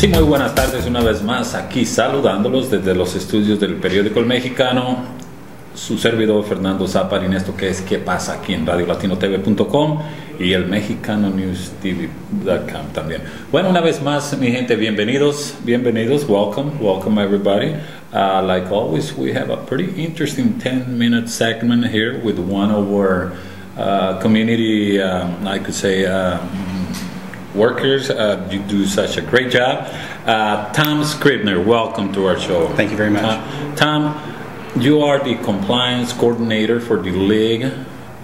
Sí, muy buenas tardes una vez más, aquí saludándolos desde los estudios del periódico El Mexicano, su servidor Fernando Zapar, en esto que es ¿Qué pasa? Aquí en radiolatinotv.com y el mexicanonewstv.com también. Bueno, una vez más, mi gente, bienvenidos, welcome everybody. Like always, we have a pretty interesting 10-minute segment here with one of our community, I could say, workers. You do such a great job. Tom Scribner, welcome to our show. Thank you very much. Tom, you are the compliance coordinator for the League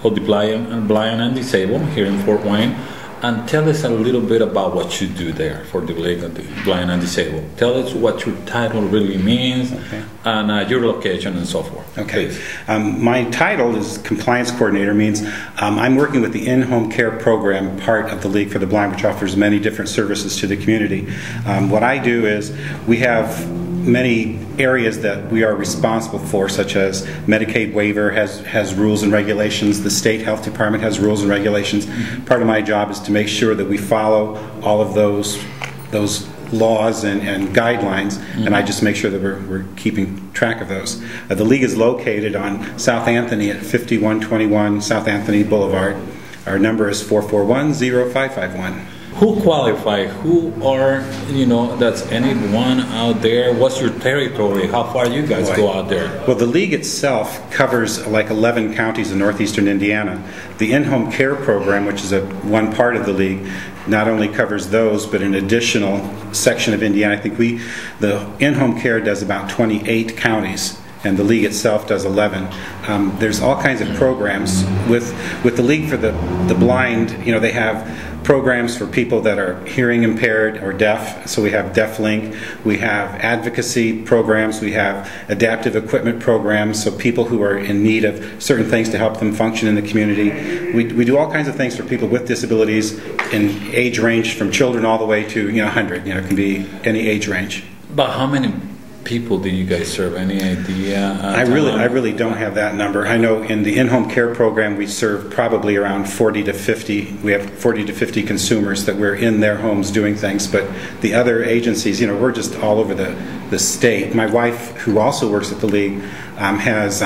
of the Blind and Disabled here in Fort Wayne. And tell us a little bit about what you do there for the League of the Blind and Disabled. Tell us what your title really means, okay, and your location and so forth. Okay. My title is Compliance Coordinator, means I'm working with the in-home care program part of the League for the Blind, which offers many different services to the community. What I do is we have many areas that we are responsible for, such as Medicaid waiver has rules and regulations. The state health department has rules and regulations. Part of my job is to make sure that we follow all of those laws and guidelines, and I just make sure that we're keeping track of those. The League is located on South Anthony at 5121 South Anthony Boulevard. Our number is 441-0551. Who qualify? Who are, that's anyone out there? What's your territory? How far you guys go out there? Well, the League itself covers like 11 counties in northeastern Indiana. The in-home care program, which is one part of the League, not only covers those, but an additional section of Indiana. I think the in-home care does about 28 counties, and the League itself does 11. There's all kinds of programs with the League for the Blind. They have programs for people that are hearing impaired or deaf, so we have DeafLink. We have advocacy programs. We have adaptive equipment programs, so people who are in need of certain things to help them function in the community. We do all kinds of things for people with disabilities in age range from children all the way to 100. It can be any age range. But how many people do you guys serve? Any idea? I really don't have that number. I know in the in-home care program we serve probably around 40 to 50. We have 40 to 50 consumers that we're in their homes doing things. But the other agencies, we're just all over the state. My wife, who also works at the League, has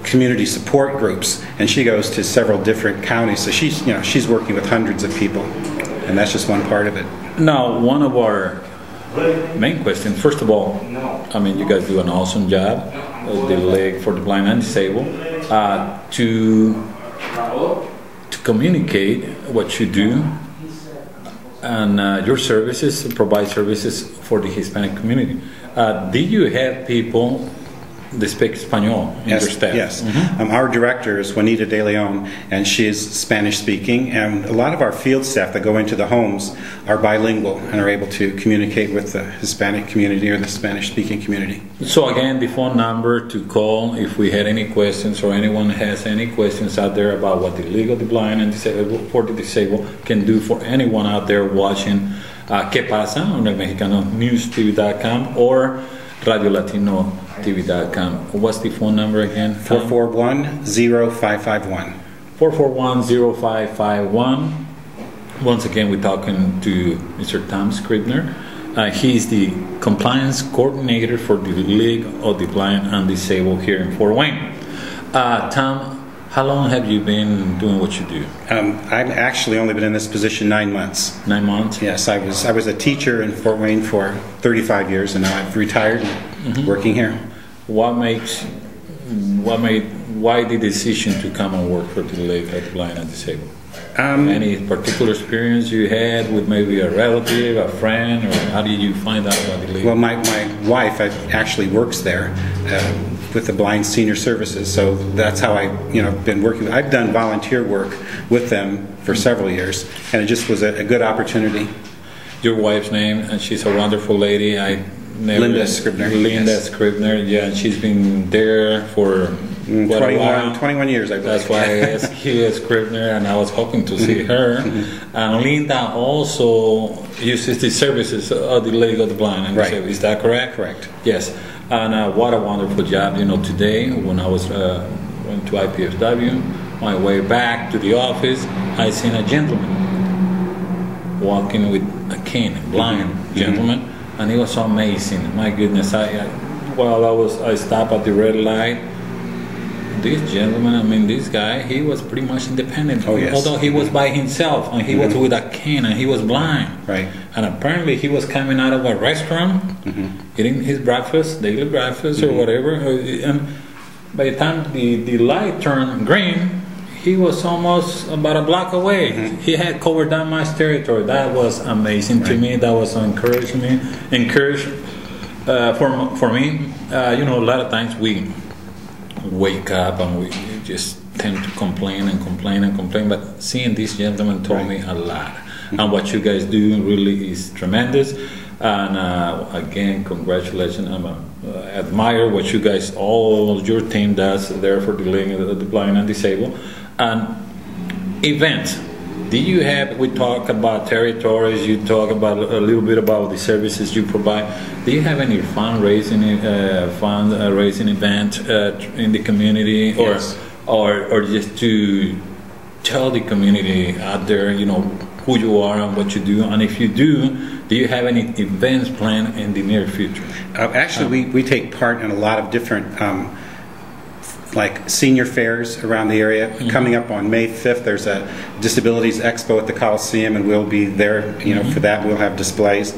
community support groups, and she goes to several different counties. So she's working with hundreds of people, and that's just one part of it. Now, one of our main question, first of all, you guys do an awesome job, the League for the Blind and Disabled, to communicate what you do and your services, provide services for the Hispanic community. Do you have people that speak Espanol in your staff? Yes. Our director is Juanita De Leon, and she is Spanish speaking, and a lot of our field staff that go into the homes are bilingual and are able to communicate with the Hispanic community or the Spanish speaking community. So again, the phone number to call if we had any questions or anyone has any questions out there about what the League of the Blind and Disabled for the Disabled can do for anyone out there watching ¿Qué pasa? on el mexicanonewstv.com or radiolatinotv.com. What's the phone number again? 441-0551. 441-0551. Once again, we're talking to Mr. Tom Scribner. He's the compliance coordinator for the League of the Blind and Disabled here in Fort Wayne. Tom, how long have you been doing what you do? I've actually only been in this position 9 months. 9 months? Yes, I was a teacher in Fort Wayne for 35 years, and now I've retired and working here. Why the decision to come and work for the League of the Blind and Disabled? Any particular experience you had with maybe a relative, a friend, or how did you find out about the League? Well, my wife actually works there with the Blind Senior Services, so that's how I've been working. I've done volunteer work with them for several years, and it just was a good opportunity. Your wife's name, and she's a wonderful lady. Linda Scribner. Linda Scribner, yeah, and she's been there for 21 years, I believe. That's why I asked you, Scribner, and I was hoping to see her. And Linda also uses the services of the League of the Blind and Disabled. Is that correct? Correct. Yes. And what a wonderful job. Today when I was went to IPFW, my way back to the office, I seen a gentleman walking with a cane, blind gentleman, and it was so amazing. My goodness, I stopped at the red light. This gentleman, I mean, this guy, he was pretty much independent. Oh, yes. Although he was by himself, and he was with a cane, and he was blind. Right. And apparently he was coming out of a restaurant, eating his breakfast, daily breakfast or whatever. And by the time the light turned green, he was almost about a block away. He had covered that much territory. That was amazing to me. That was encouraging for me. You know, a lot of times we wake up and we just tend to complain and complain and complain, but seeing this gentleman told me a lot. And what you guys do really is tremendous. And again, congratulations. I admire what you guys, all your team does there for the League of the Blind and Disabled. And events. Do you have, we talk about territories, you talk about a little bit about the services you provide. Do you have any fundraising event in the community, Yes. or just to tell the community out there, you know, who you are and what you do? And if you do you have any events planned in the near future? Actually, we take part in a lot of different like senior fairs around the area. Coming up on May 5th, there's a Disabilities Expo at the Coliseum, and we'll be there. You know, for that we'll have displays.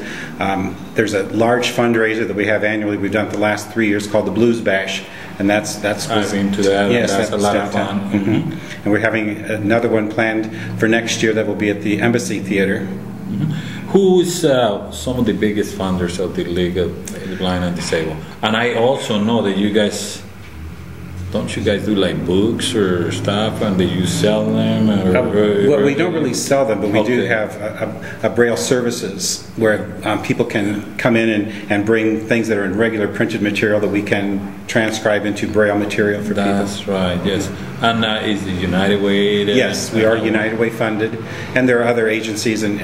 There's a large fundraiser that we have annually. We've done it the last 3 years called the Blues Bash, and that's I've been to that. Yes, that's a lot of downtown. fun. And we're having another one planned for next year that will be at the Embassy Theater. Who's some of the biggest funders of the League of the Blind and Disabled? And I also know that you guys. Don't you guys do like books or stuff, and do you sell them? Well, we don't really sell them, but we do Okay. have a Braille services where people can come in and bring things that are in regular printed material that we can transcribe into Braille material for That's people. right, yes. And is the United Way? Yes, we are United Way funded, and there are other agencies and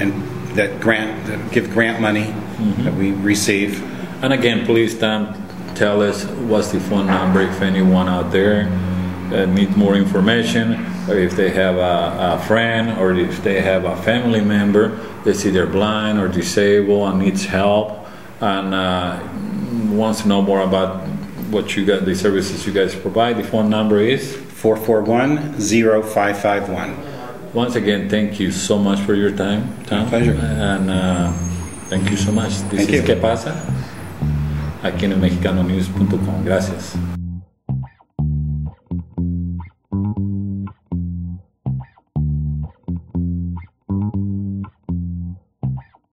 that give grant money that we receive. And again, please tell us what's the phone number if anyone out there needs more information, or if they have a friend, or if they have a family member that's either blind or disabled and needs help and wants to know more about what you got, the services you guys provide. The phone number is 441-0551. Once again, thank you so much for your time, Tom. Pleasure. And thank you so much. This Thank is you. ¿Qué pasa? Aquí en el mexicanonews.com. Gracias.